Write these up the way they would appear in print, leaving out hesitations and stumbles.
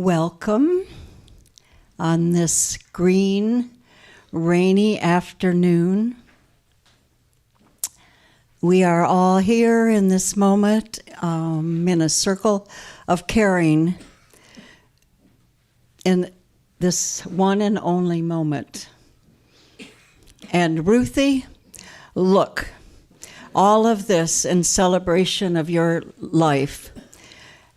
Welcome on this green, rainy afternoon. We are all here in this moment in a circle of caring in this one and only moment. And Ruthie, look, all of this in celebration of your life.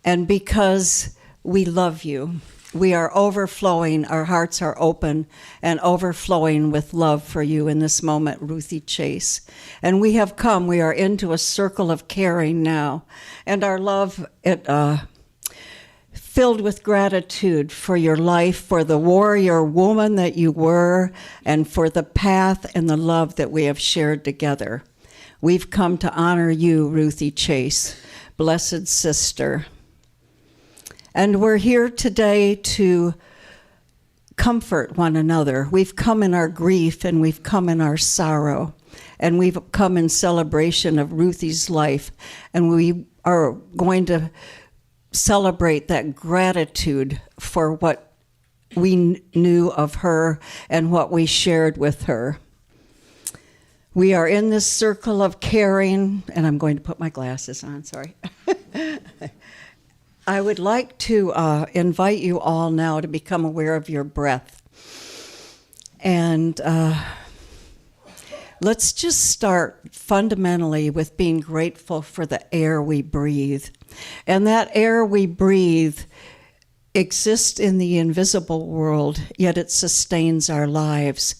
And because we love you, we are overflowing, our hearts are open and overflowing with love for you in this moment, Ruth Chase. And we have come, we are into a circle of caring now. And our love, filled with gratitude for your life, for the warrior woman that you were, and for the path and the love that we have shared together. We've come to honor you, Ruth Chase, blessed sister. And we're here today to comfort one another. We've come in our grief and we've come in our sorrow. And we've come in celebration of Ruthie's life. And we are going to celebrate that gratitude for what we knew of her and what we shared with her. We are in this circle of caring, and I'm going to put my glasses on, sorry. I would like to invite you all now to become aware of your breath. And let's just start fundamentally with being grateful for the air we breathe. And that air we breathe exists in the invisible world, yet it sustains our lives.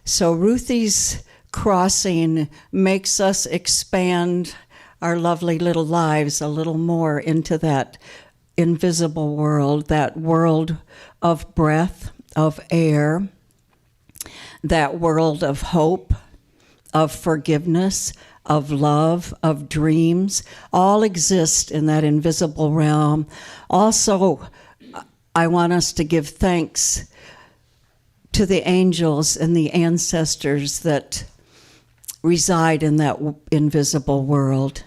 So Ruthie's crossing makes us expand our lovely little lives a little more into that invisible world, that world of breath, of air, that world of hope, of forgiveness, of love, of dreams, all exist in that invisible realm. Also, I want us to give thanks to the angels and the ancestors that reside in that invisible world.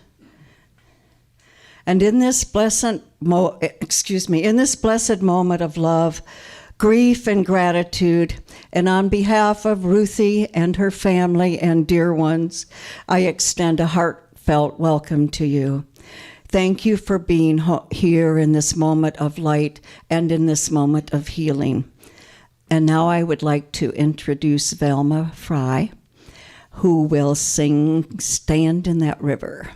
And in this blessed moment of love, grief and gratitude, and on behalf of Ruthie and her family and dear ones, I extend a heartfelt welcome to you. Thank you for being here in this moment of light and in this moment of healing. And now I would like to introduce Velma Fry, who will sing Stand in That River.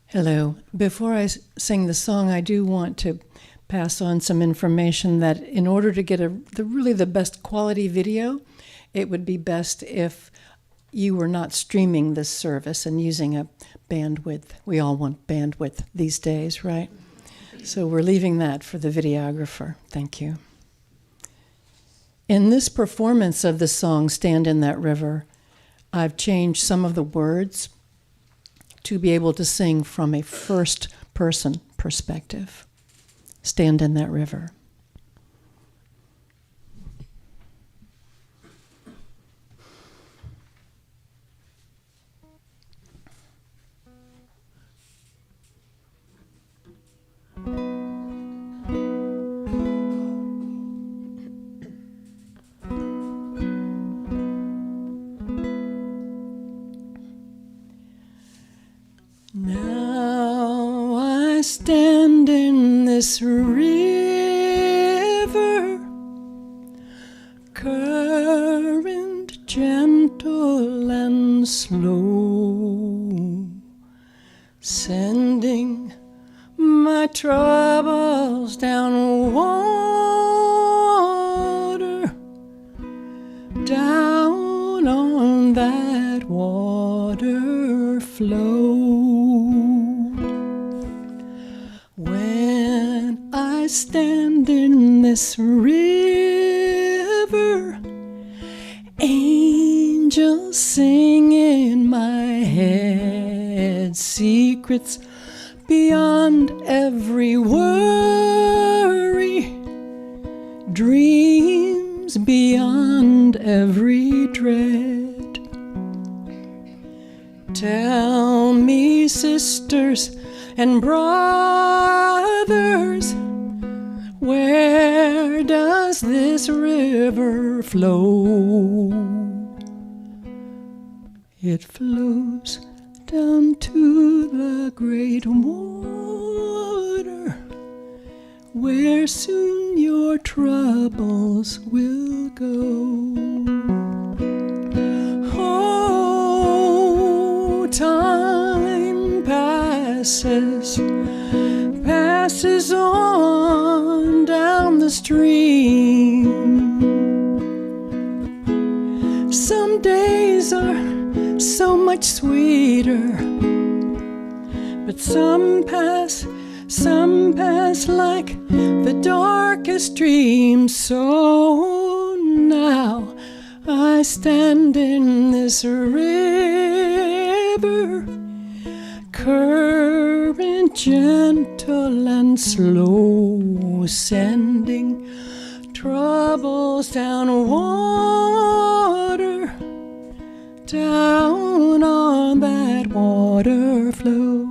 Hello. Before I sing the song, I do want to pass on some information that in order to get the best quality video, it would be best if you were not streaming this service and using a bandwidth. We all want bandwidth these days, right? So we're leaving that for the videographer. Thank you. In this performance of the song, Stand in That River, I've changed some of the words to be able to sing from a first-person perspective. Stand in that river. Now I stand in this river, current gentle and slow, sending my troubles down water, down on that water flow. When I stand in this river, angels sing in my head, secrets beyond every worry, dreams beyond every dread. Tell me, sisters and brothers, where does this river flow? It flows down to the great water, where soon your troubles will go. Oh, time passes on down the stream. Some days are so much sweeter, but some pass like the darkest dream. So now I stand in this river, current gentle and slow, sending troubles down water, down on that water flow.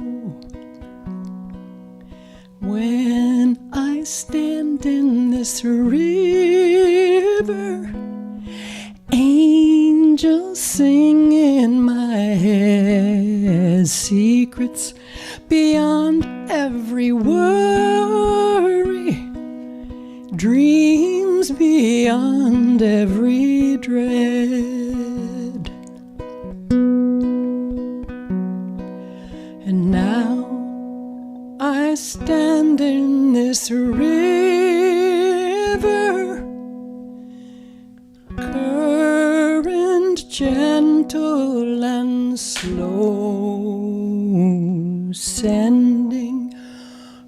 When I stand in this river, angels sing in my head, secrets beyond every worry, dreams beyond every dread. And now I stand in this river, current gentle and slow, sending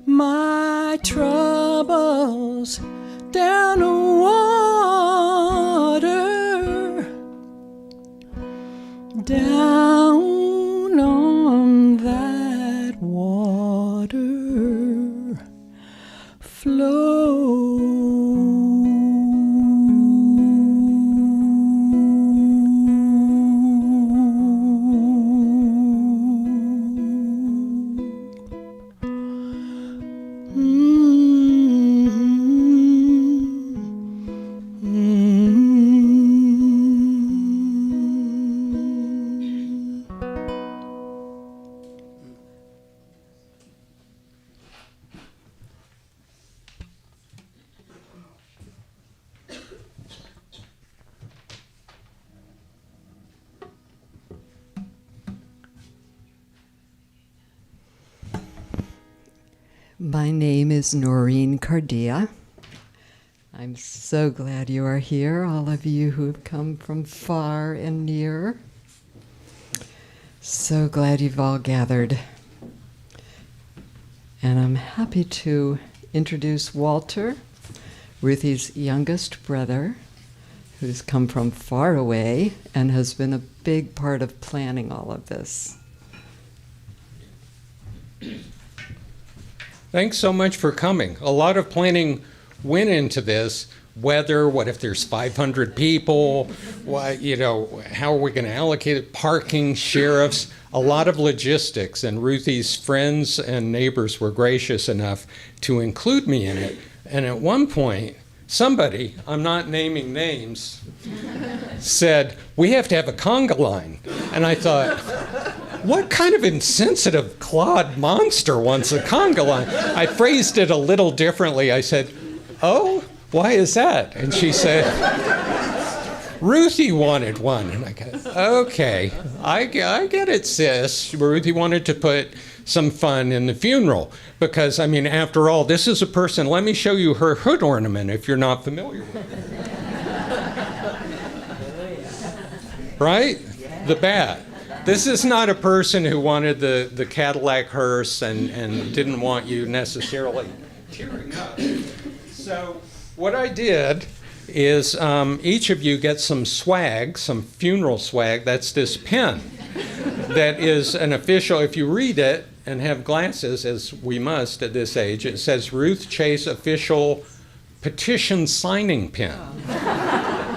my troubles down water, down on that water flow. My name is Noreen Cardia. I'm so glad you are here, all of you who have come from far and near. So glad you've all gathered. And I'm happy to introduce Walter, Ruthie's youngest brother, who's come from far away and has been a big part of planning all of this. Thanks so much for coming. A lot of planning went into this. Weather, what if there's 500 people? What, how are we going to allocate it? Parking, sheriffs, a lot of logistics. And Ruthie's friends and neighbors were gracious enough to include me in it. And at one point, somebody, I'm not naming names, said, we have to have a conga line. And I thought, what kind of insensitive clawed monster wants a conga line? I phrased it a little differently. I said, oh, why is that? And she said, Ruthie wanted one. And I go, okay, I get it, sis. Ruthie wanted to put some fun in the funeral because, after all, this is a person. Let me show you her hood ornament if you're not familiar with it. Right? The bat. This is not a person who wanted the Cadillac hearse and didn't want you necessarily tearing up. So what I did is each of you gets some swag, some funeral swag. That's this pen that is an official, if you read it and have glasses, as we must at this age, it says Ruth Chase official petition signing pen.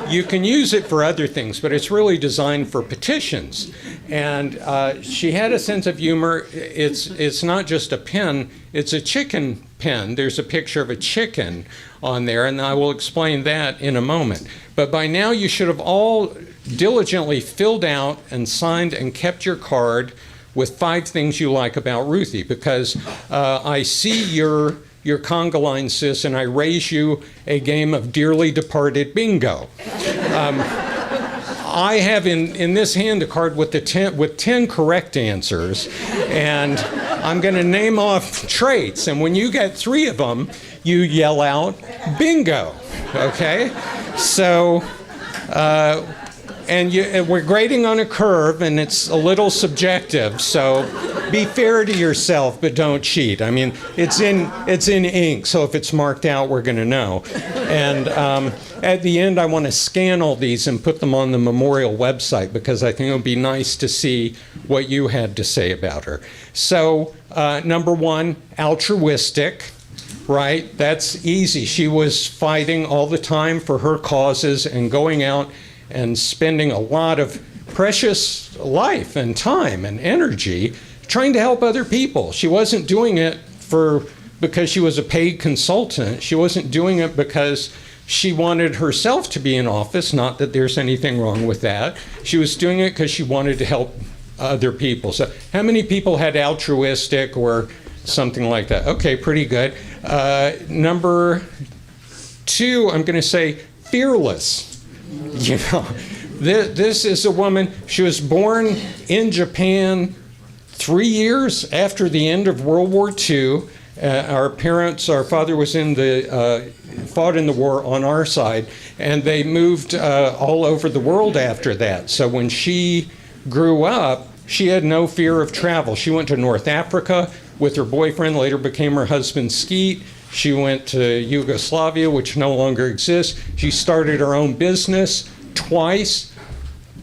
You can use it for other things, but it's really designed for petitions. And she had a sense of humor. It's not just a pen, it's a chicken pen. There's a picture of a chicken on there, and I will explain that in a moment. But by now you should have all diligently filled out and signed and kept your card with 5 things you like about Ruthie, because I see your conga line, sis, and I raise you a game of dearly departed bingo. I have in this hand a card with 10 correct answers, and I'm going to name off traits, and when you get 3 of them, you yell out bingo, okay? So, and we're grading on a curve, and it's a little subjective, so be fair to yourself, but don't cheat. I mean, it's in ink, so if it's marked out, we're going to know. And at the end, I want to scan all these and put them on the memorial website, because I think it would be nice to see what you had to say about her. So, number 1, altruistic. Right? That's easy. She was fighting all the time for her causes and going out and spending a lot of precious life and time and energy trying to help other people. She wasn't doing it because she was a paid consultant. She wasn't doing it because she wanted herself to be in office, not that there's anything wrong with that. She was doing it because she wanted to help other people. So how many people had altruistic or something like that? Okay, pretty good. Number 2, I'm going to say fearless. You know, this is a woman, she was born in Japan 3 years after the end of World War II. Our father was fought in the war on our side, and they moved all over the world after that. So when she grew up, she had no fear of travel. She went to North Africa with her boyfriend, later became her husband, Skeet. She went to Yugoslavia, which no longer exists. She started her own business twice.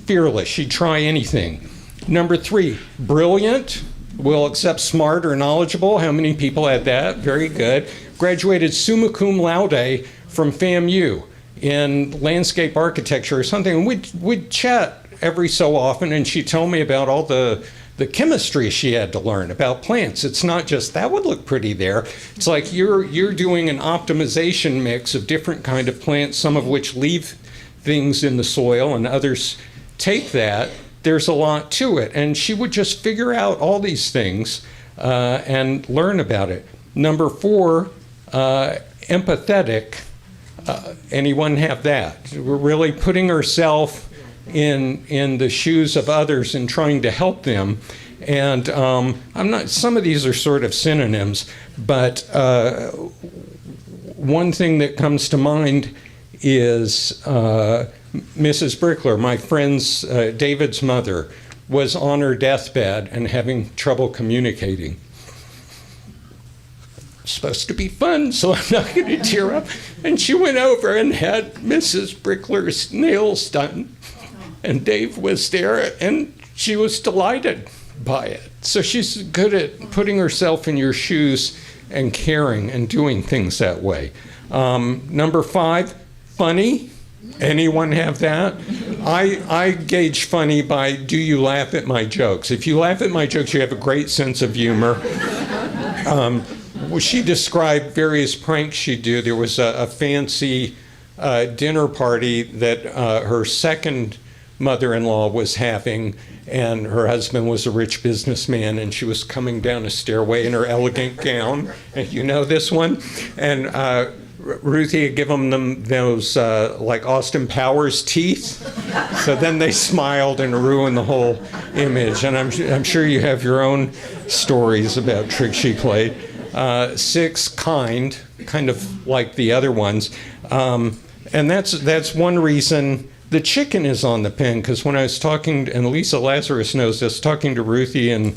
Fearless. She'd try anything. Number 3, brilliant. We'll accept smart or knowledgeable. How many people had that? Very good. Graduated summa cum laude from FAMU in landscape architecture or something. And we'd chat every so often, and she'd tell me about all the chemistry she had to learn about plants. It's not just, that would look pretty there. It's like you're doing an optimization mix of different kind of plants, some of which leave things in the soil and others take that. There's a lot to it. And she would just figure out all these things and learn about it. Number 4, empathetic. Anyone have that? We're really putting herself in the shoes of others and trying to help them. And some of these are sort of synonyms, but one thing that comes to mind is Mrs. Brickler, my friend's David's mother, was on her deathbed and having trouble communicating. It's supposed to be fun, so I'm not going to tear up. And she went over and had Mrs. Brickler's nails done. And Dave was there, and she was delighted by it. So she's good at putting herself in your shoes and caring and doing things that way. Number 5, funny. Anyone have that? I gauge funny by, do you laugh at my jokes? If you laugh at my jokes, you have a great sense of humor. She described various pranks she'd do. There was a fancy dinner party that her second mother-in-law was having, and her husband was a rich businessman, and she was coming down a stairway in her elegant gown, and you know this one, and Ruthie had given them those like Austin Powers teeth, so then they smiled and ruined the whole image. And I'm sure you have your own stories about tricks she played. 6, kind of like the other ones, and that's one reason the chicken is on the pen, because when I was talking, and Lisa Lazarus knows this, talking to Ruthie in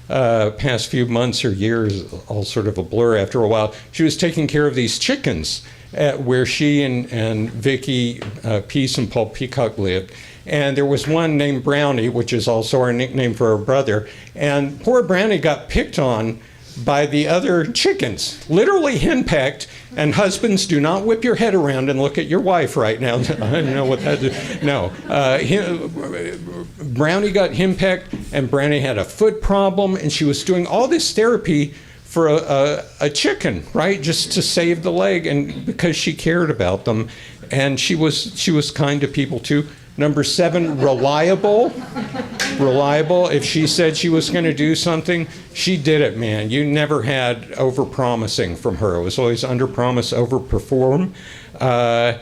past few months or years, all sort of a blur after a while, she was taking care of these chickens where she and Vicki Peace and Paul Peacock lived. And there was one named Brownie, which is also our nickname for our brother. And poor Brownie got picked on by the other chickens, literally henpecked. And husbands, do not whip your head around and look at your wife right now. I don't know what that is. No. Brownie got henpecked, and Brownie had a foot problem, and she was doing all this therapy for a chicken, right, just to save the leg, and because she cared about them. And she was kind to people, too. Number 7, reliable. Reliable. If she said she was going to do something, she did it, man. You never had over-promising from her. It was always under-promise, over-perform. 8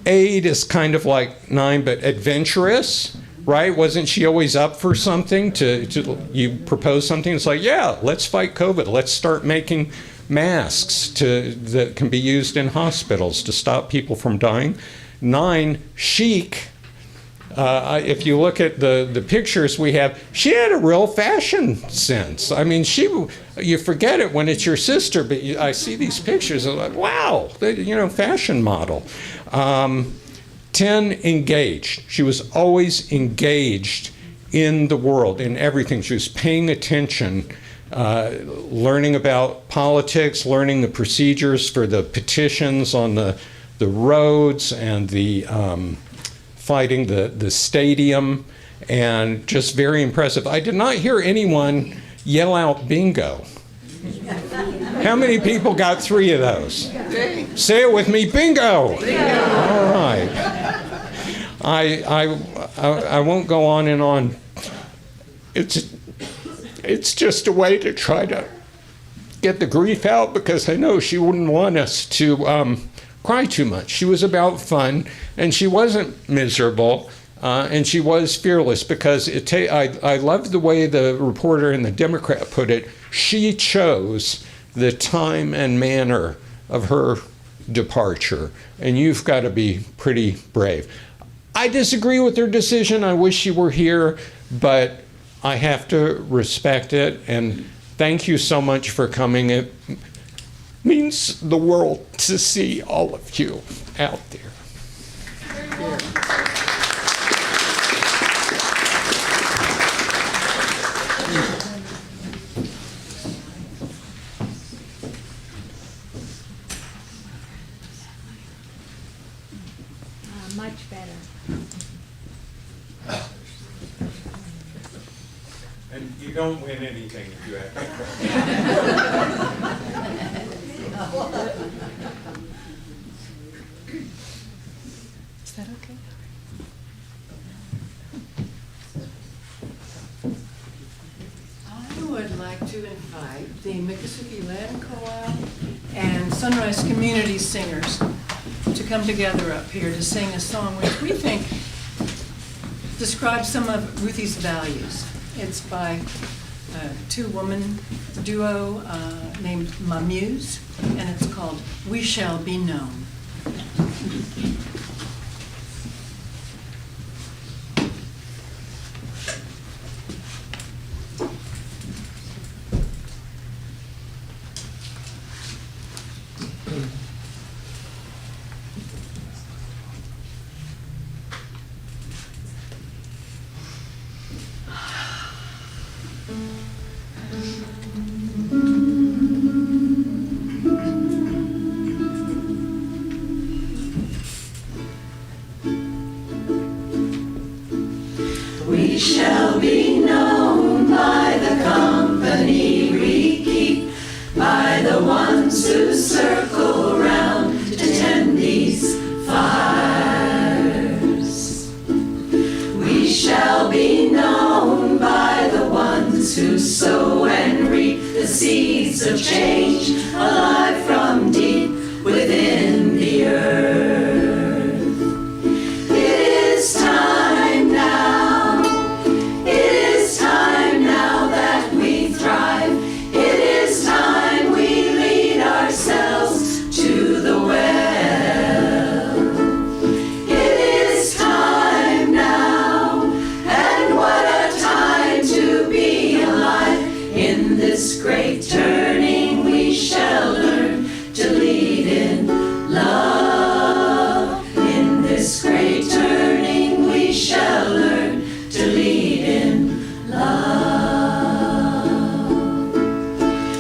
is kind of like 9, but adventurous, right? Wasn't she always up for something? You propose something, it's like, yeah, let's fight COVID. Let's start making masks that can be used in hospitals to stop people from dying. 9, chic. If you look at the pictures we have, she had a real fashion sense. I mean, you forget it when it's your sister, but I see these pictures and I'm like, wow, fashion model. 10, engaged. She was always engaged in the world, in everything. She was paying attention, learning about politics, learning the procedures for the petitions on the roads and the fighting the stadium, and just very impressive. I did not hear anyone yell out bingo. How many people got 3 of those? Say it with me, bingo! Bingo. All right. I won't go on and on. It's just a way to try to get the grief out, because I know she wouldn't want us to cry too much. She was about fun, and she wasn't miserable, and she was fearless, because I love the way the reporter in the Democrat put it. She chose the time and manner of her departure, and you've got to be pretty brave. I disagree with her decision. I wish she were here, but I have to respect it, and thank you so much for coming. It means the world to see all of you out there. Much better. And you don't win anything if you have to. Is that okay? I would like to invite the Miccosukee Land Co-op and Sunrise Community Singers to come together up here to sing a song which we think describes some of Ruthie's values. It's by a 2-woman duo named Mamuse, and it's called We Shall Be Known. We shall be known by the company we keep, by the ones who circle round to tend these fires. We shall be known by the ones who sow and reap the seeds of change, alive from deep within the earth. It is time now. It is time now that we thrive. It is time we lead ourselves to the well. It is time now, and what a time to be alive. In this great turning we shall learn to lead in love. In this great turning we shall learn to lead in love.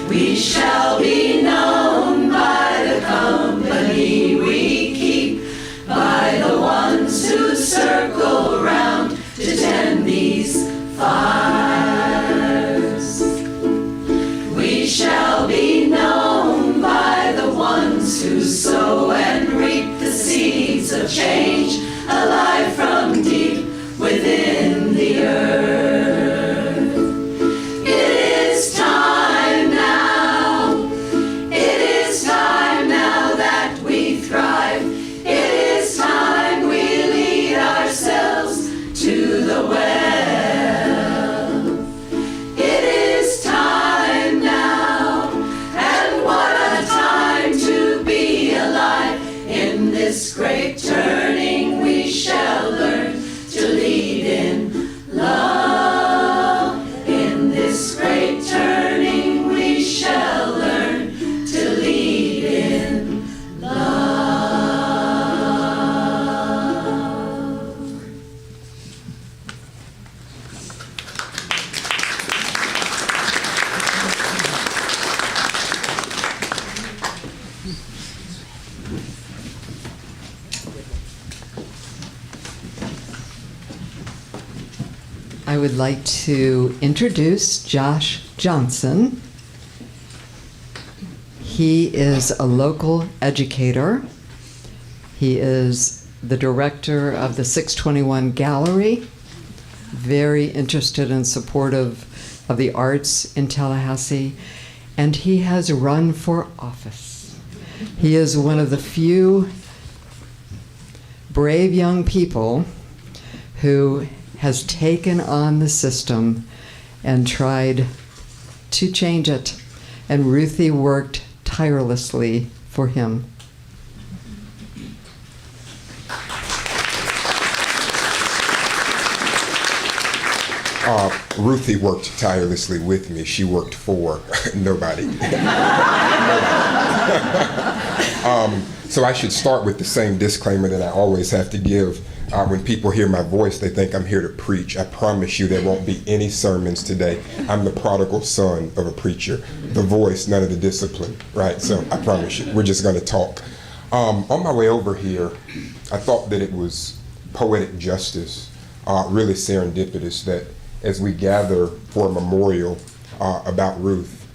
We We shall be known by the company we keep, by the ones who circle round to tend these fires. We shall be known by the ones who sow and reap the seeds of change, alive from deep within the earth. It is time now, it is time now that we thrive. It is time we lead ourselves to the well. It is time now, and what a time to be alive. In this great turning we shall learn to lead in love. In this great turning we shall learn to lead in love. I would like to introduce Josh Johnson. He is a local educator. He is the director of the 621 Gallery, very interested and supportive of the arts in Tallahassee, and he has run for office. He is one of the few brave young people who has taken on the system and tried to change it. And Ruthie worked tirelessly for him. Ruthie worked tirelessly with me. She worked for nobody. So I should start with the same disclaimer that I always have to give. When people hear my voice, they think I'm here to preach. I promise you there won't be any sermons today. I'm the prodigal son of a preacher. The voice, none of the discipline, right? So I promise you, we're just going to talk. On my way over here, I thought that it was poetic justice, really serendipitous, that as we gather for a memorial about Ruth,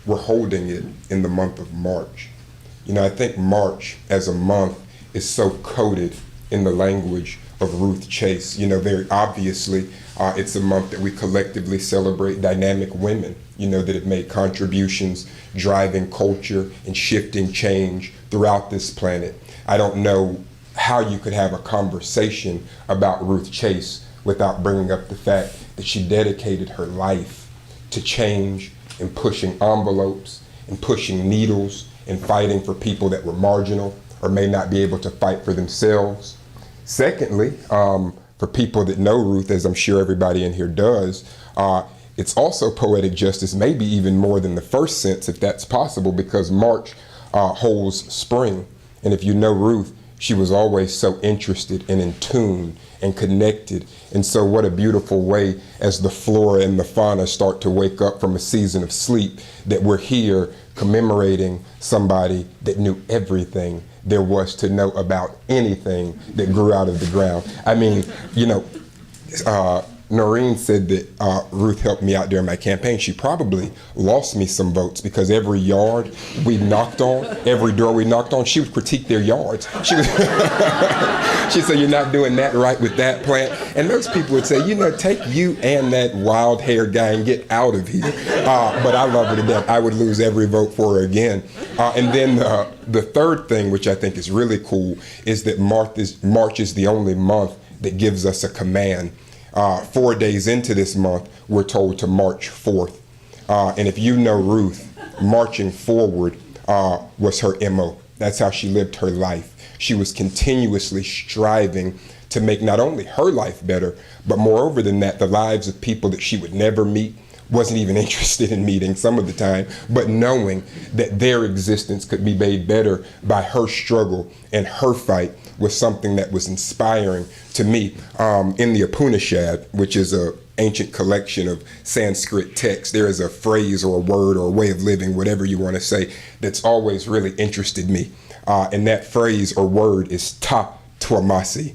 we're holding it in the month of March. You know, I think March as a month is so coded in the language of Ruth Chase. You know, very obviously, it's a month that we collectively celebrate dynamic women, you know, that have made contributions driving culture and shifting change throughout this planet. I don't know how you could have a conversation about Ruth Chase without bringing up the fact that she dedicated her life to change and pushing envelopes and pushing needles and fighting for people that were marginal or may not be able to fight for themselves. Secondly, for people that know Ruth, as I'm sure everybody in here does, it's also poetic justice, maybe even more than the first sense, if that's possible, because March holds spring. And if you know Ruth, she was always so interested and in tune and connected. And so what a beautiful way, as the flora and the fauna start to wake up from a season of sleep, that we're here commemorating somebody that knew everything there was to know about anything that grew out of the ground. I mean, you know, Noreen said that Ruth helped me out during my campaign. She probably lost me some votes because every yard we knocked on, every door we knocked on, she would critique their yards. She would she said, "You're not doing that right with that plant." And those people would say, "You know, take you and that wild-haired guy and get out of here." But I love her to death. I would lose every vote for her again. And then the third thing, which I think is really cool, is that March is the only month that gives us a command. 4 days into this month, we're told to march forth. And if you know Ruth, marching forward was her MO. That's how she lived her life. She was continuously striving to make not only her life better, but moreover than that, the lives of people that she would never meet, wasn't even interested in meeting some of the time, but knowing that their existence could be made better by her struggle and her fight was something that was inspiring to me. In the Upanishad, which is a ancient collection of Sanskrit texts, there is a phrase or a word or a way of living, whatever you want to say, that's always really interested me. And that phrase or word is ta tuamasi.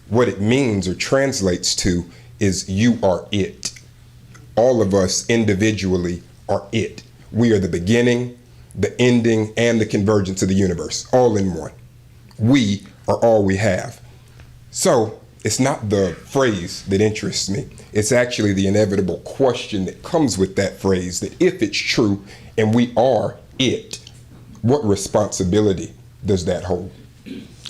What it means or translates to is you are it. All of us individually are it. We are the beginning, the ending, and the convergence of the universe, all in one. We are all we have. So it's not the phrase that interests me. It's actually the inevitable question that comes with that phrase, that if it's true and we are it, what responsibility does that hold?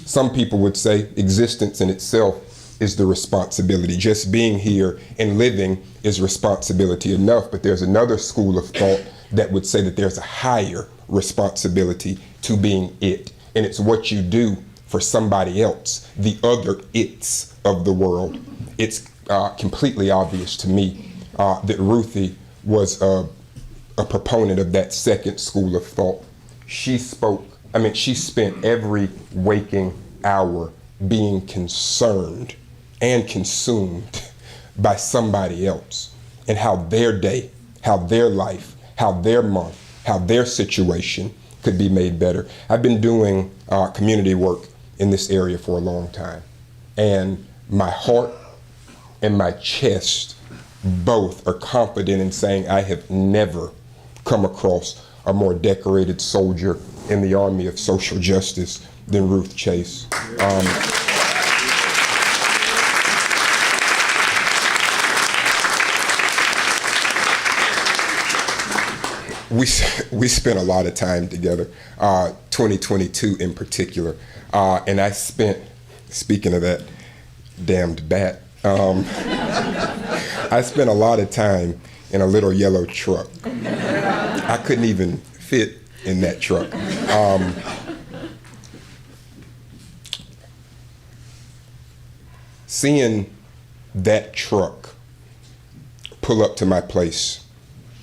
Some people would say existence in itself is the responsibility. Just being here and living is responsibility enough. But there's another school of thought that would say that there's a higher responsibility to being it. And it's what you do for somebody else, the other it's of the world. It's completely obvious to me that Ruthie was a proponent of that second school of thought. She spent every waking hour being concerned and consumed by somebody else and how their day, how their life, how their month, how their situation could be made better. I've been doing community work in this area for a long time, and my heart and my chest both are confident in saying I have never come across a more decorated soldier in the army of social justice than Ruth Chase. We spent a lot of time together, 2022 in particular, and I spent, speaking of that damned bat, I spent a lot of time in a little yellow truck. I couldn't even fit in that truck. Seeing that truck pull up to my place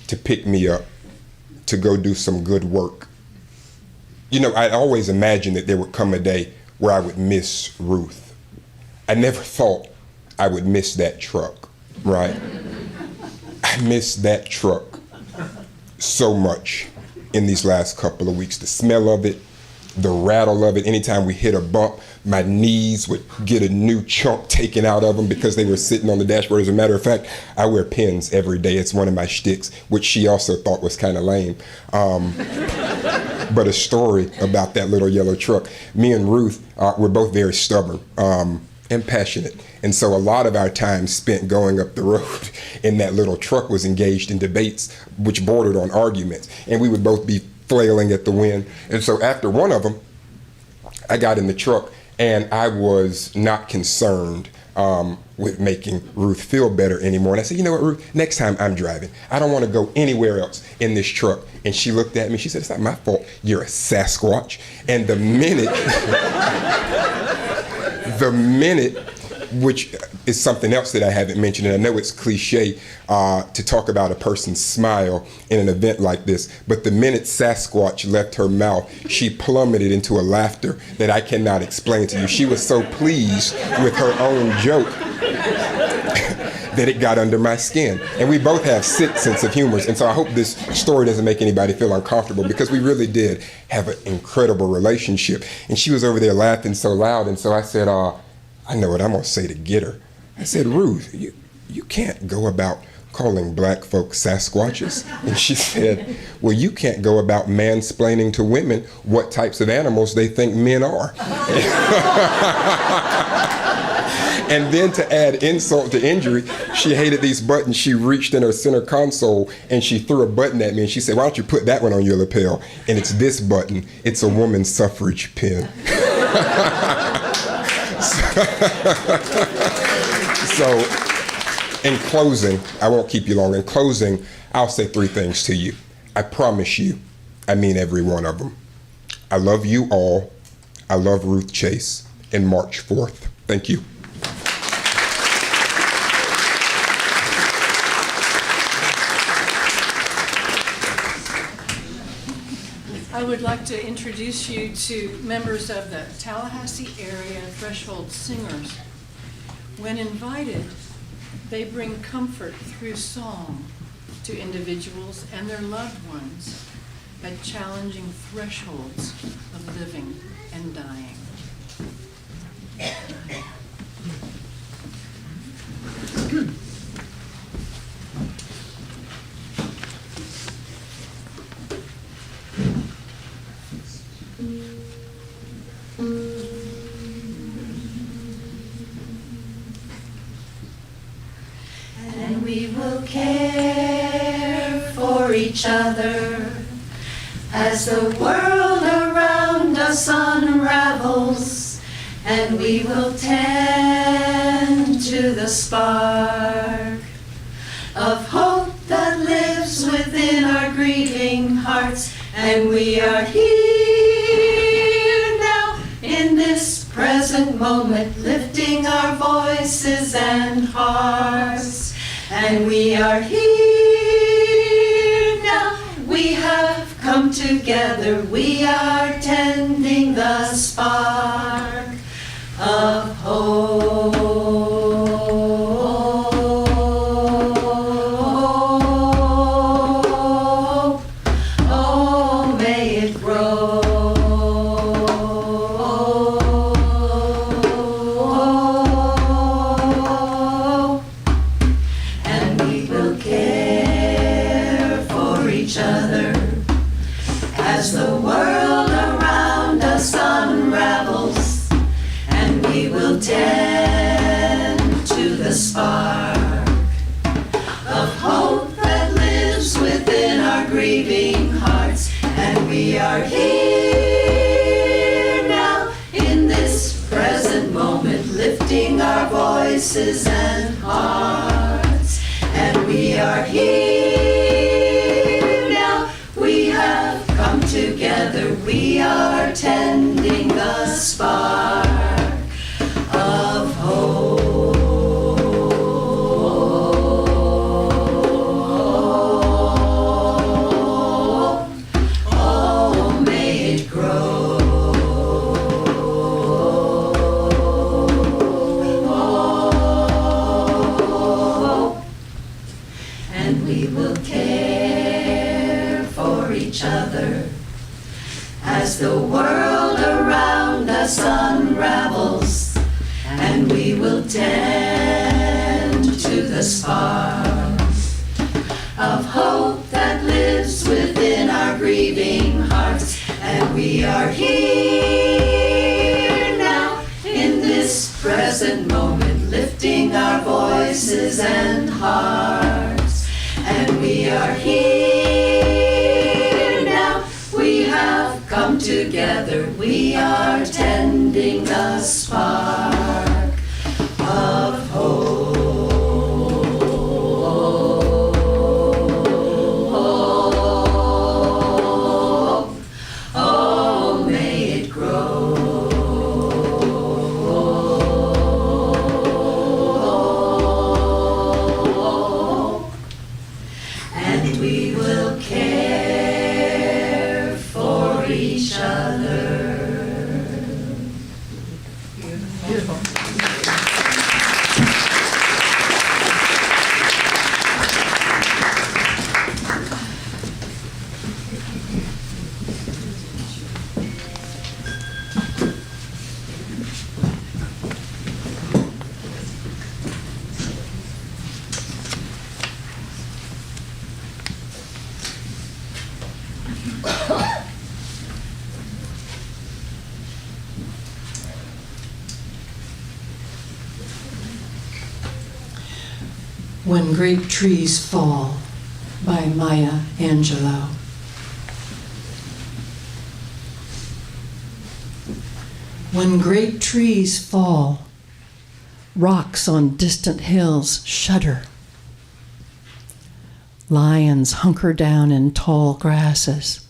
to pick me up, to go do some good work. You know, I always imagined that there would come a day where I would miss Ruth. I never thought I would miss that truck, right? I miss that truck so much in these last couple of weeks. The smell of it, the rattle of it. Anytime we hit a bump, my knees would get a new chunk taken out of them because they were sitting on the dashboard. As a matter of fact, I wear pins every day. It's one of my shticks, which she also thought was kind of lame. But a story about that little yellow truck. Me and Ruth were both very stubborn and passionate. And so a lot of our time spent going up the road in that little truck was engaged in debates which bordered on arguments. And we would both be flailing at the wind. And so after one of them, I got in the truck and I was not concerned with making Ruth feel better anymore. And I said, you know what, Ruth, next time I'm driving. I don't want to go anywhere else in this truck. And she looked at me, she said, it's not my fault, you're a Sasquatch. And the minute, which is something else that I haven't mentioned, and I know it's cliche to talk about a person's smile in an event like this, but the minute Sasquatch left her mouth, she plummeted into a laughter that I cannot explain to you. She was so pleased with her own joke that it got under my skin. And we both have sick sense of humor, and so I hope this story doesn't make anybody feel uncomfortable, because we really did have an incredible relationship. And she was over there laughing so loud, and so I said, I know what I'm gonna say to get her. I said, Ruth, you can't go about calling black folks Sasquatches. And she said, well, you can't go about mansplaining to women what types of animals they think men are. And then to add insult to injury, she hated these buttons. She reached in her center console and she threw a button at me and she said, why don't you put that one on your lapel? And it's this button. It's a woman's suffrage pin. So, in closing, I won't keep you long. In closing, I'll say three things to you. I promise you, I mean every one of them. I love you all. I love Ruth Chase. And March 4th. Thank you. I would like to introduce you to members of the Tallahassee Area Threshold Singers. When invited They bring comfort through song to individuals and their loved ones at challenging thresholds of living and dying. And we will care for each other as the world around us unravels, and we will tend to the spark of hope that lives within our grieving hearts. And we are here now in this present moment, lifting our voices and hearts. And we are here now, we have come together, we are tending the spark of hope. Oh, may it grow. And we will care for each other as the world around us unravels, and we will tend to the spark of hope that lives within our grieving hearts. And we are here now in this present moment, lifting our voices and hearts. And we are here now, we have come together, we are tending the spark of hope. Oh, may it grow. And we will care for each other as the world around us unravels, and we will tend to the spark of hope that lives within our grieving hearts. And we are here now in this present moment, lifting our voices and hearts. And we are here now, we have come together, we are tending the spark of hope. Oh, may it grow. And we will care for each other. When Great Trees Fall by Maya Angelou. When great trees fall, rocks on distant hills shudder. Lions hunker down in tall grasses,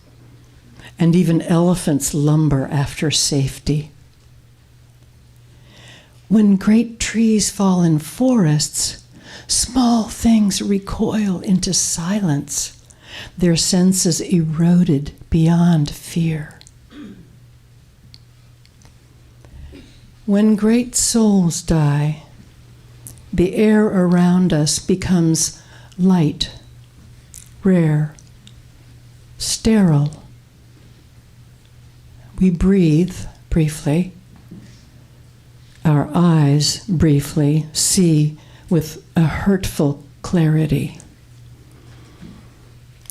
and even elephants lumber after safety. When great trees fall in forests, small things recoil into silence, their senses eroded beyond fear. When great souls die, the air around us becomes light, rare, sterile. We breathe briefly. Our eyes briefly see with a hurtful clarity.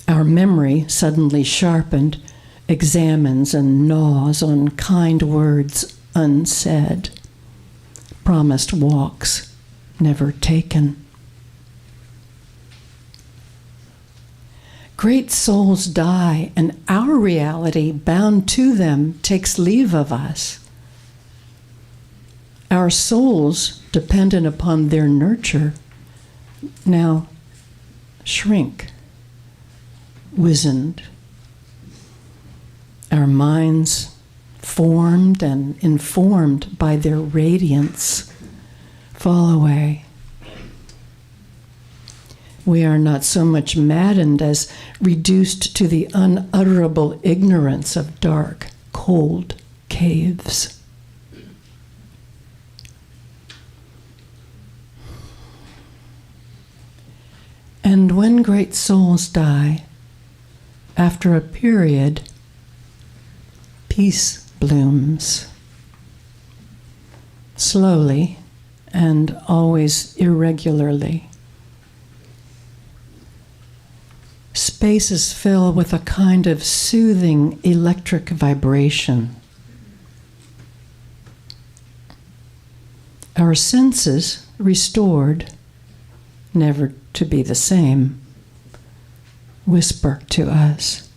Our memory, suddenly sharpened, examines and gnaws on kind words unsaid, promised walks never taken. Great souls die, and our reality, bound to them, takes leave of us. Our souls, dependent upon their nurture, now shrink, wizened. Our minds, formed and informed by their radiance, fall away. We are not so much maddened as reduced to the unutterable ignorance of dark, cold caves. And when great souls die, after a period, peace blooms. Slowly and always irregularly. Spaces fill with a kind of soothing electric vibration. Our senses, restored, never to be the same, whisper to us.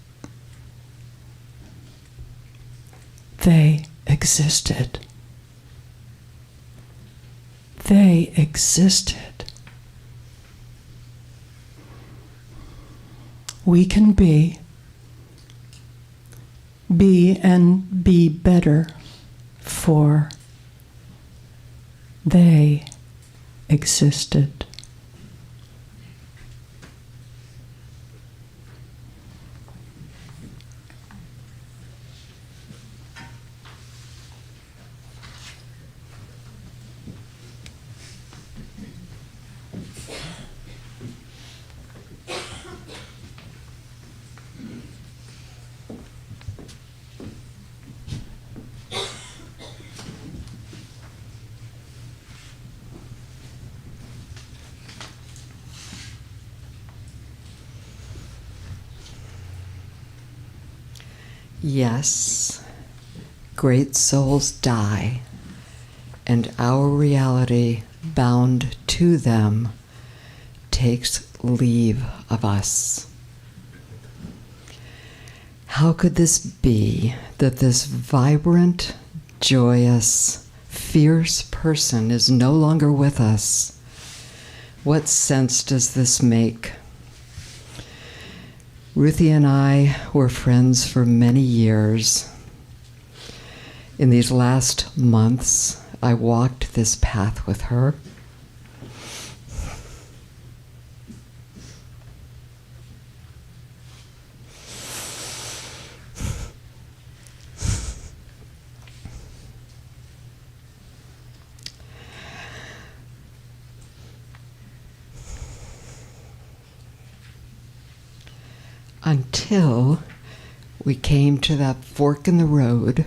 They existed. They existed. We can be and be better, for they existed. Yes, great souls die, and our reality, bound to them, takes leave of us. How could this be that this vibrant, joyous, fierce person is no longer with us? What sense does this make? Ruthie and I were friends for many years. In these last months, I walked this path with her. Until we came to that fork in the road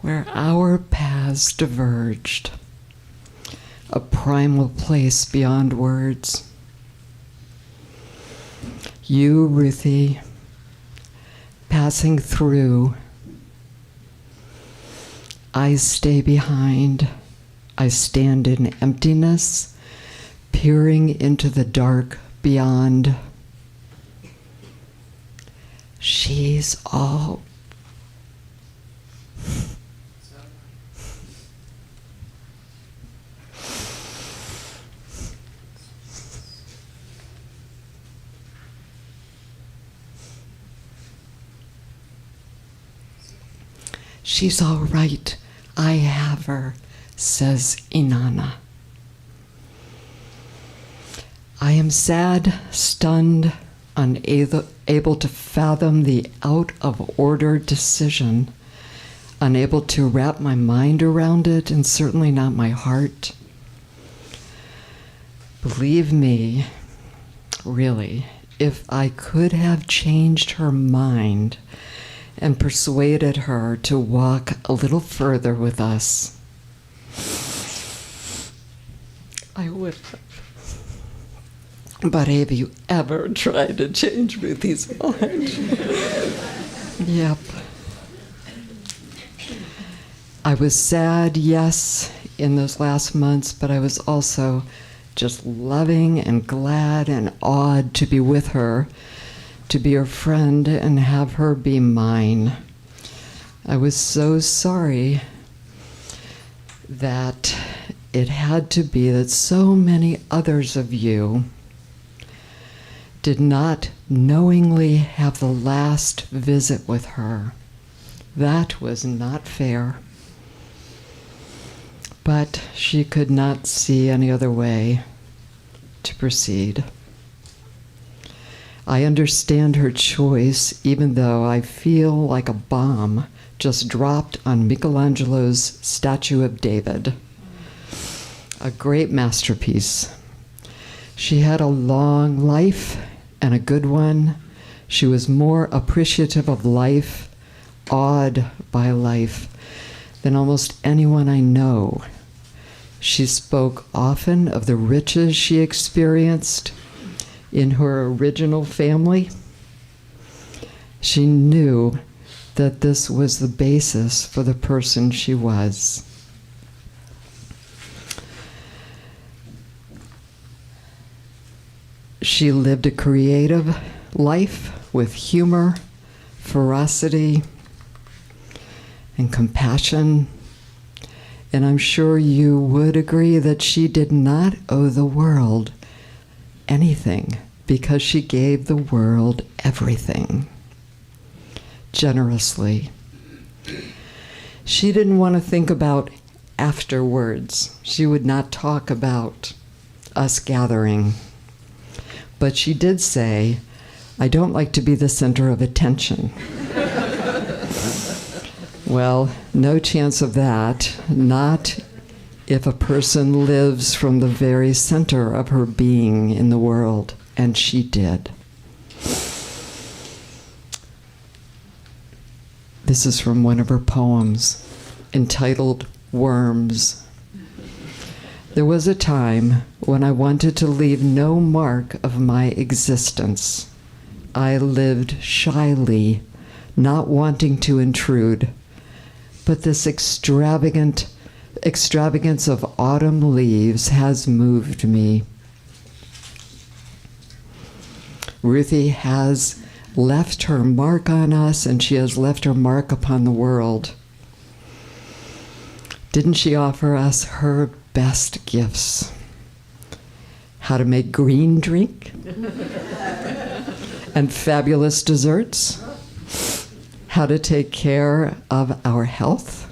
where our paths diverged, a primal place beyond words. You, Ruthie, passing through. I stay behind. I stand in emptiness, peering into the dark beyond. She's all. She's all right. I have her, says Inanna. I am sad, stunned, unable to fathom the out-of-order decision unable to wrap my mind around it, and certainly not my heart. Believe me, really, if I could have changed her mind and persuaded her to walk a little further with us, I would have. But have you ever tried to change Ruthie's mind? Yep. I was sad, yes, in those last months, but I was also just loving and glad and awed to be with her, to be her friend and have her be mine. I was so sorry that it had to be that so many others of you did not knowingly have the last visit with her. That was not fair. But she could not see any other way to proceed. I understand her choice, even though I feel like a bomb just dropped on Michelangelo's statue of David. A great masterpiece. She had a long life and a good one. She was more appreciative of life, awed by life, than almost anyone I know. She spoke often of the riches she experienced in her original family. She knew that this was the basis for the person she was. She lived a creative life with humor, ferocity, and compassion. And I'm sure you would agree that she did not owe the world anything because she gave the world everything, generously. She didn't want to think about afterwards. She would not talk about us gathering. But she did say, "I don't like to be the center of attention." Well, no chance of that, not if a person lives from the very center of her being in the world, and she did. This is from one of her poems, entitled Worms. There was a time when I wanted to leave no mark of my existence. I lived shyly, not wanting to intrude. But this extravagance of autumn leaves has moved me. Ruthie has left her mark on us, and she has left her mark upon the world. Didn't she offer us her best gifts? How to make green drink and fabulous desserts. How to take care of our health.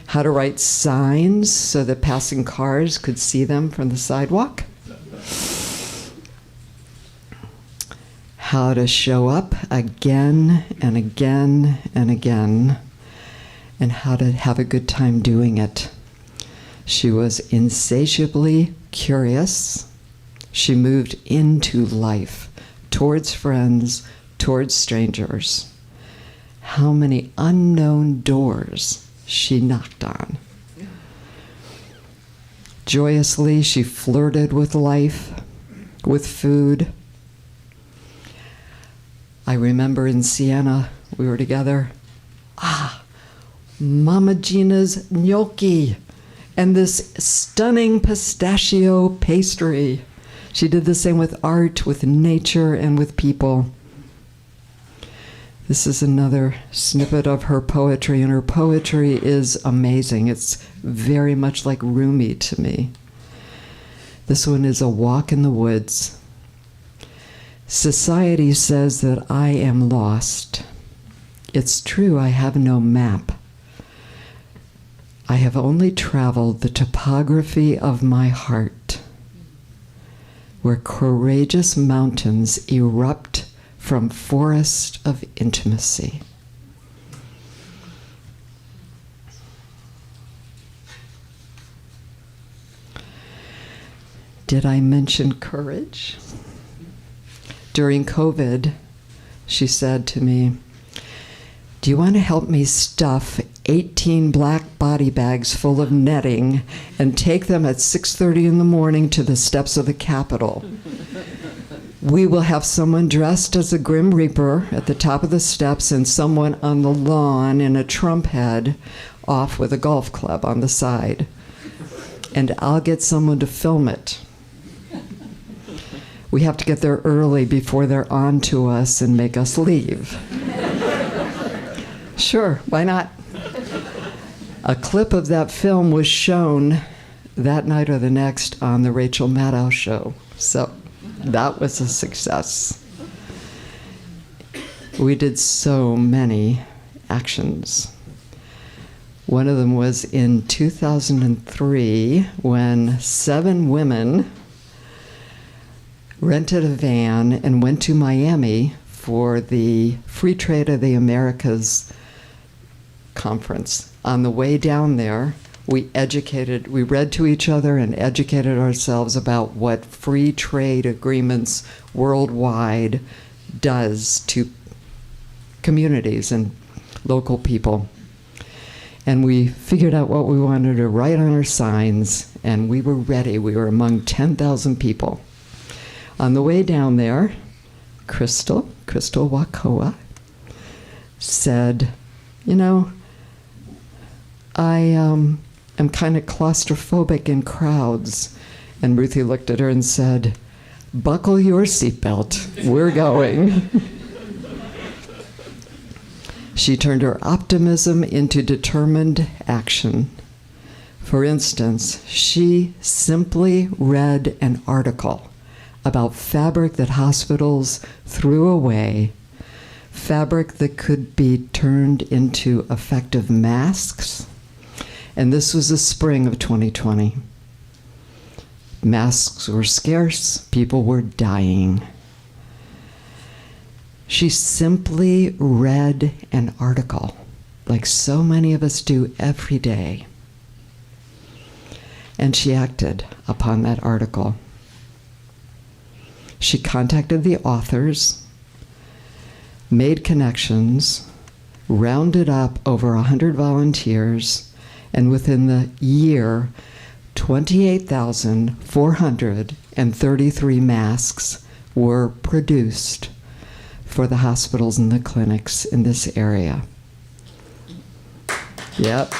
How to write signs so that passing cars could see them from the sidewalk. How to show up again and again and again, and how to have a good time doing it. She was insatiably curious. She moved into life, towards friends, towards strangers. How many unknown doors she knocked on. Joyously, she flirted with life, with food. I remember in Siena, we were together. Mama Gina's gnocchi and this stunning pistachio pastry. She did the same with art, with nature, and with people. This is another snippet of her poetry, and her poetry is amazing. It's very much like Rumi to me. This one is A Walk in the Woods. Society says that I am lost. It's true, I have no map. I have only traveled the topography of my heart, where courageous mountains erupt from forest of intimacy. Did I mention courage? During COVID, she said to me, "Do you want to help me stuff 18 black body bags full of netting and take them at 6:30 in the morning to the steps of the Capitol? We will have someone dressed as a Grim Reaper at the top of the steps and someone on the lawn in a Trump head off with a golf club on the side. And I'll get someone to film it. We have to get there early before they're on to us and make us leave." Sure, why not? A clip of that film was shown that night or the next on the Rachel Maddow show. So that was a success. We did so many actions. One of them was in 2003 when 7 women rented a van and went to Miami for the Free Trade of the Americas conference. On the way down there, we read to each other and educated ourselves about what free trade agreements worldwide does to communities and local people. And we figured out what we wanted to write on our signs, and we were ready. We were among 10,000 people. On the way down there, Crystal Wakoa, said, "You know, I am kind of claustrophobic in crowds." And Ruthie looked at her and said, "Buckle your seatbelt, we're going." She turned her optimism into determined action. For instance, she simply read an article about fabric that hospitals threw away, fabric that could be turned into effective masks. And this was the spring of 2020. Masks were scarce, people were dying. She simply read an article, like so many of us do every day. And she acted upon that article. She contacted the authors, made connections, rounded up over 100 volunteers, and within the year, 28,433 masks were produced for the hospitals and the clinics in this area. Yep.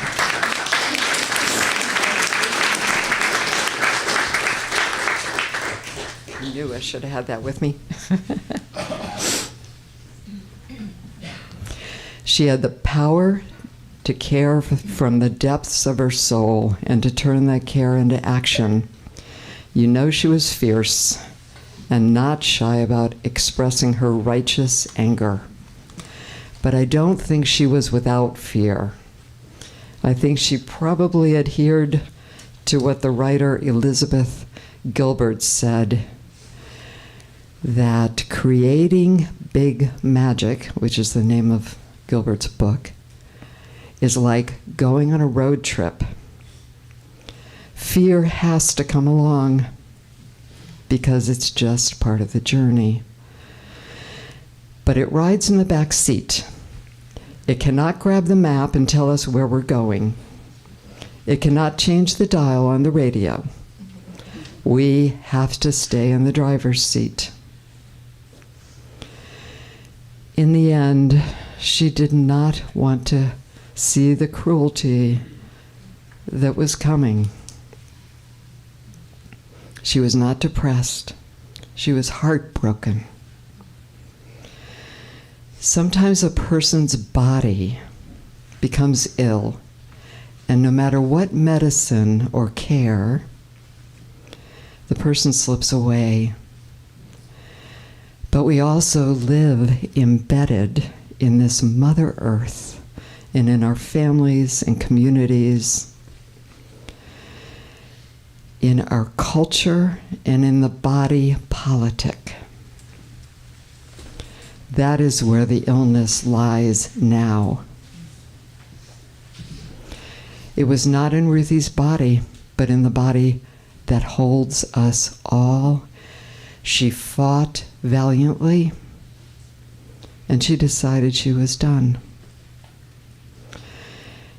I knew I should have had that with me. She had the power to care from the depths of her soul and to turn that care into action. You know she was fierce and not shy about expressing her righteous anger. But I don't think she was without fear. I think she probably adhered to what the writer Elizabeth Gilbert said, that creating big magic, which is the name of Gilbert's book, is like going on a road trip. Fear has to come along because it's just part of the journey. But it rides in the back seat. It cannot grab the map and tell us where we're going. It cannot change the dial on the radio. We have to stay in the driver's seat. In the end, she did not want to see the cruelty that was coming. She was not depressed. She was heartbroken. Sometimes a person's body becomes ill, and no matter what medicine or care, the person slips away. But we also live embedded in this Mother Earth and in our families and communities, in our culture and in the body politic. That is where the illness lies now. It was not in Ruthie's body, but in the body that holds us all. She fought valiantly, and she decided she was done.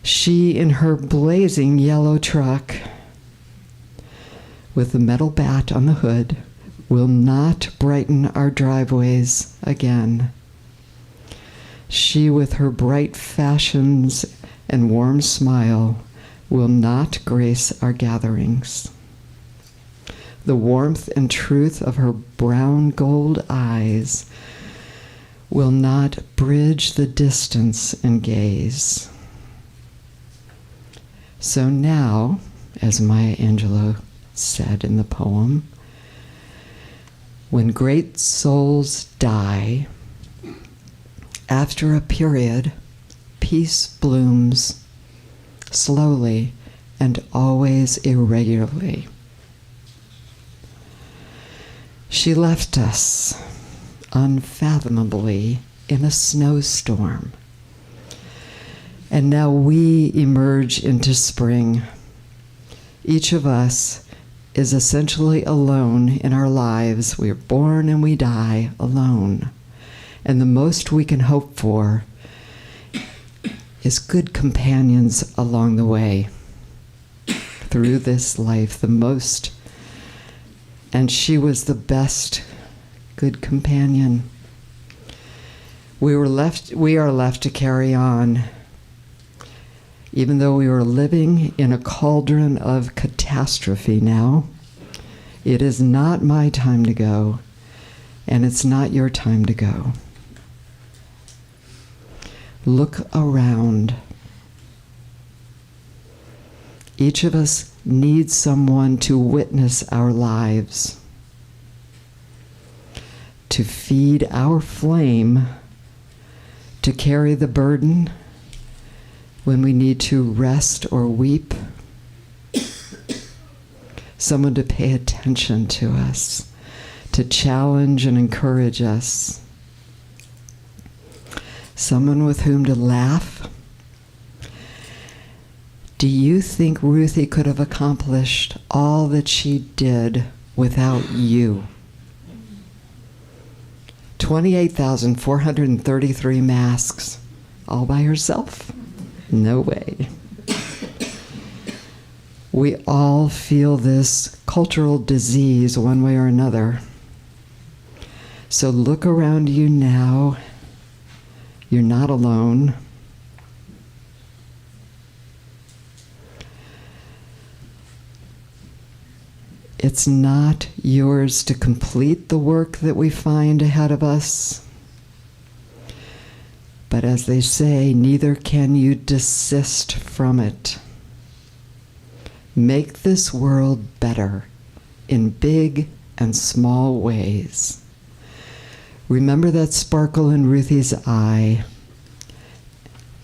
She, in her blazing yellow truck with the metal bat on the hood, will not brighten our driveways again. She, with her bright fashions and warm smile, will not grace our gatherings. The warmth and truth of her brown gold eyes will not bridge the distance and gaze. So now, as Maya Angelou said in the poem, when great souls die, after a period, peace blooms slowly and always irregularly. She left us unfathomably in a snowstorm. And now we emerge into spring. Each of us is essentially alone in our lives. We are born and we die alone. And the most we can hope for is good companions along the way through this life, the most. And she was the best good companion. We are left to carry on. Even though we are living in a cauldron of catastrophe now, it is not my time to go, and it's not your time to go. Look around. Each of us needs someone to witness our lives, to feed our flame, to carry the burden when we need to rest or weep, someone to pay attention to us, to challenge and encourage us, someone with whom to laugh. Do you think Ruthie could have accomplished all that she did without you? 28,433 masks, all by herself? No way. We all feel this cultural disease one way or another. So look around you now. You're not alone. It's not yours to complete the work that we find ahead of us. But as they say, neither can you desist from it. Make this world better in big and small ways. Remember that sparkle in Ruthie's eye.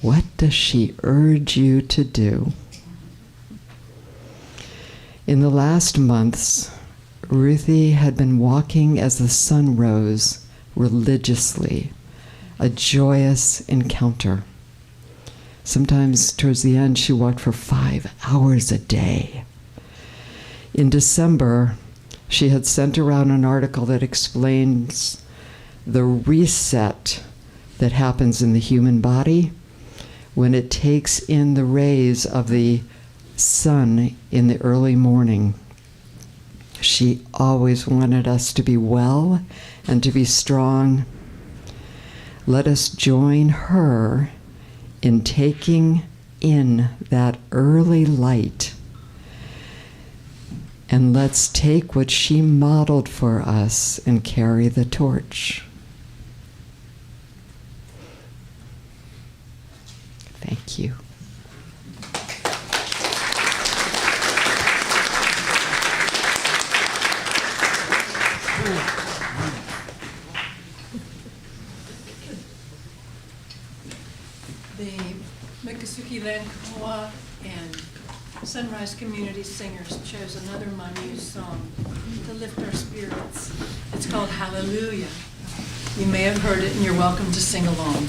What does she urge you to do? In the last months, Ruthie had been walking as the sun rose religiously, a joyous encounter. Sometimes towards the end, she walked for 5 hours a day. In December, she had sent around an article that explains the reset that happens in the human body when it takes in the rays of the sun in the early morning. She always wanted us to be well and to be strong. Let us join her in taking in that early light. And let's take what she modeled for us and carry the torch. Thank you. The Miccosukee Land Co-op and Sunrise Community Singers chose another Manu song to lift our spirits. It's called Hallelujah. You may have heard it and you're welcome to sing along.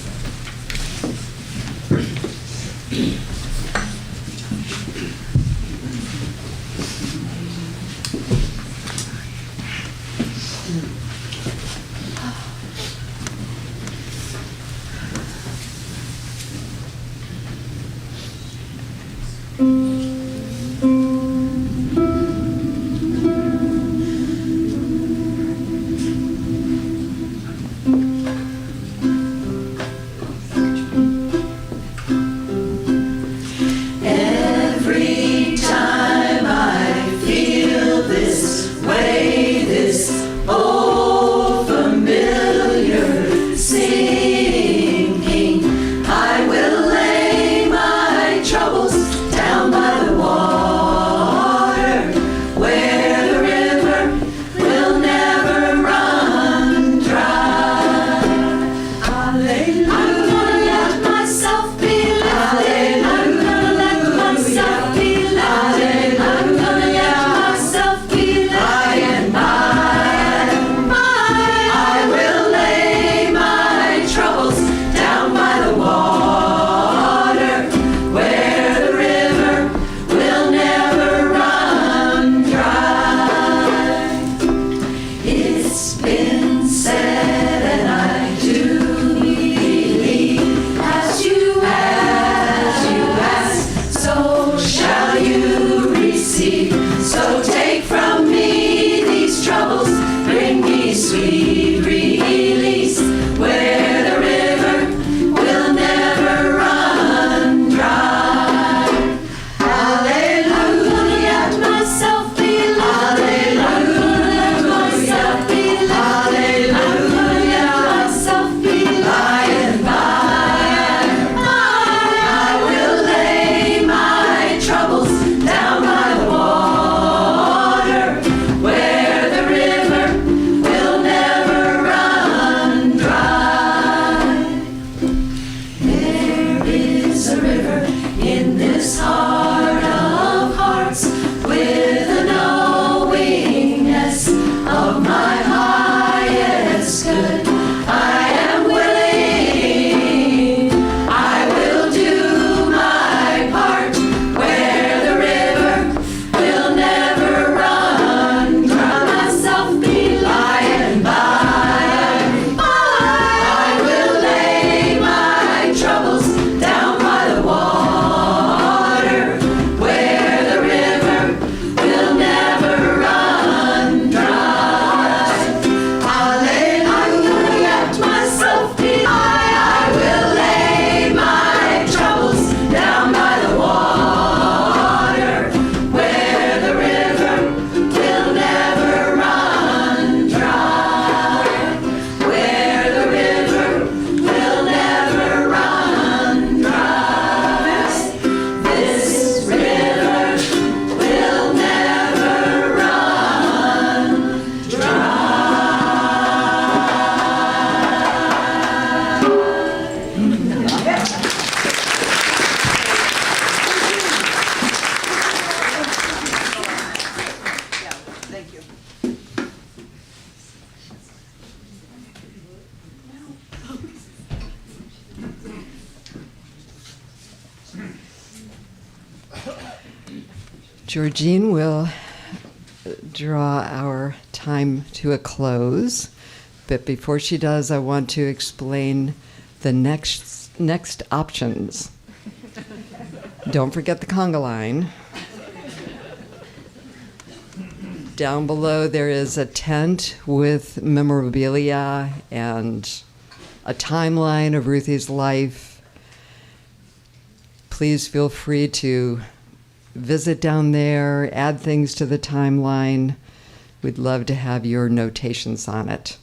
Every time I feel this way, this old familiar singing, I will lay my troubles down by the water, where the river will never run dry. Hallelujah. I'm gonna let myself be lifted. I'm gonna let myself be lifted. I'm gonna let myself be lifted. By and by, I will lay my troubles down by the water, where the river will never run dry. It's been said, and I do believe, as you ask, so shall you receive. So take from me these troubles, bring me sweet release, where the river will never run dry. Hallelujah. I'm gonna let myself be lifted. I'm gonna let myself be lifted. I'm gonna let myself be lifted. By and by, I will lay my troubles down by the water, where the river will never run dry. There is a river in this heart of hearts, with a knowingness of my highest good. I am willing, I will do my part, where the river will never run dry. Myself be by and by, I will lay my troubles down by the water, where the river will never run dry. Hallelujah. I'm gonna let myself be. I will lay my troubles down by the water, where the river will never run dry. Where the river will never run dry. This river will never run dry. Georgine will draw our time to a close, but before she does, I want to explain the next options. Don't forget the conga line. Down below there is a tent with memorabilia and a timeline of Ruthie's life. Please feel free to visit down there, add things to the timeline. We'd love to have your notations on it.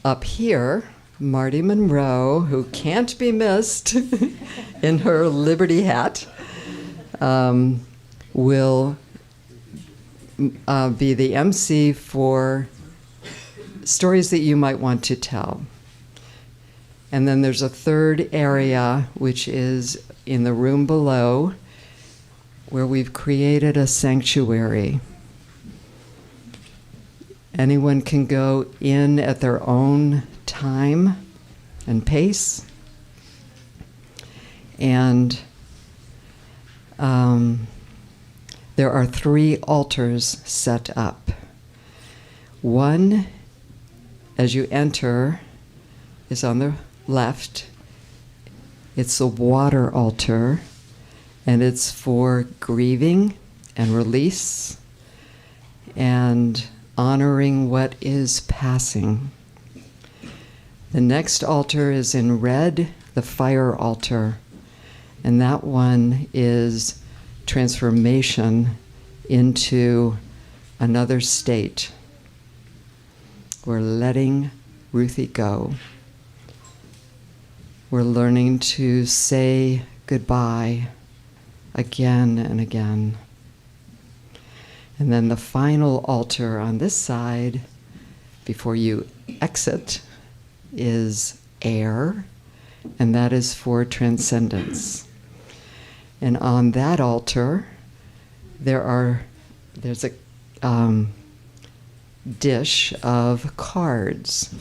Up here, Marty Monroe, who can't be missed in her Liberty hat, will be the MC for stories that you might want to tell. And then there's a third area, which is in the room below, where we've created a sanctuary. Anyone can go in at their own time and pace. And there are 3 altars set up. One, as you enter, is on the left. It's a water altar, and it's for grieving and release and honoring what is passing. The next altar is in red, the fire altar, and that one is transformation into another state. We're letting Ruthie go. We're learning to say goodbye again and again. And then the final altar on this side, before you exit, is air, and that is for transcendence. And on that altar, there's a dish of cards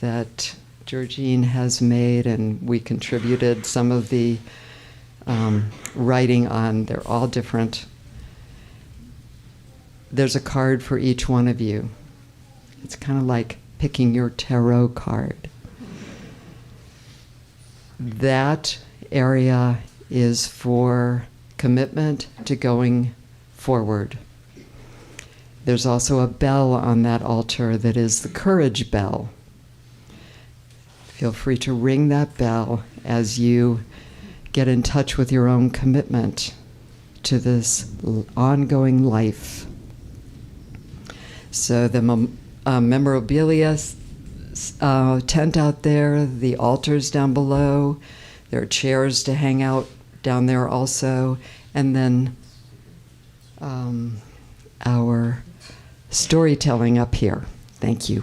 that Georgine has made, and we contributed some of the writing on. They're all different. There's a card for each one of you. It's kind of like picking your tarot card. That area is for commitment to going forward. There's also a bell on that altar that is the courage bell. Feel free to ring that bell as you get in touch with your own commitment to this ongoing life. So the memorabilia tent out there, the altars down below, there are chairs to hang out down there also, and then our storytelling up here. Thank you.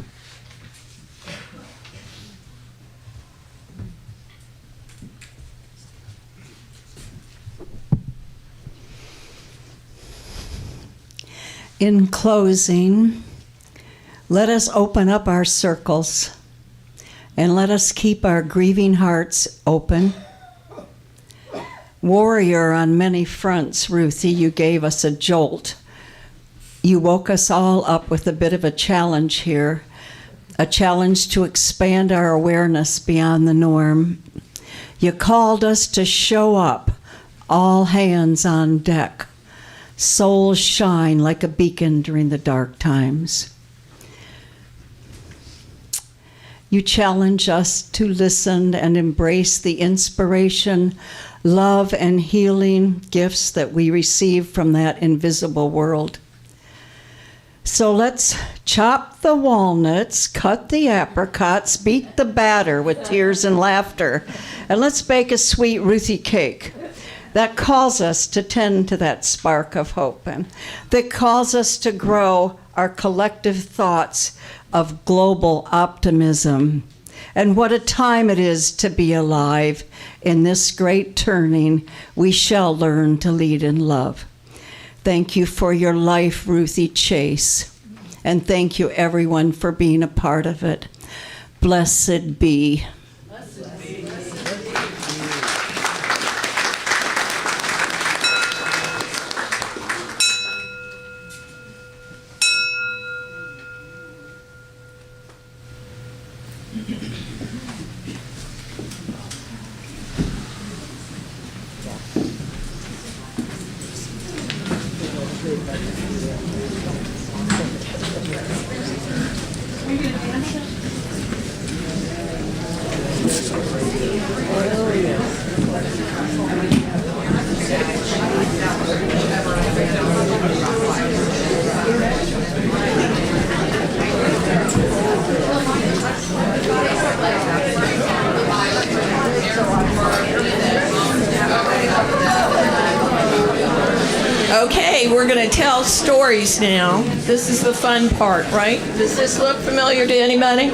In closing, let us open up our circles and let us keep our grieving hearts open. Warrior on many fronts, Ruthie, you gave us a jolt. You woke us all up with a bit of a challenge here, a challenge to expand our awareness beyond the norm. You called us to show up, all hands on deck. Souls shine like a beacon during the dark times. You challenge us to listen and embrace the inspiration, love, and healing gifts that we receive from that invisible world. So let's chop the walnuts, cut the apricots, beat the batter with tears and laughter, and let's bake a sweet Ruthie cake that calls us to tend to that spark of hope, and that calls us to grow our collective thoughts of global optimism. And what a time it is to be alive. In this great turning, we shall learn to lead in love. Thank you for your life, Ruthie Chase. And thank you, everyone, for being a part of it. Blessed be. Okay, we're going to tell stories now. This is the fun part, right? Does this look familiar to anybody?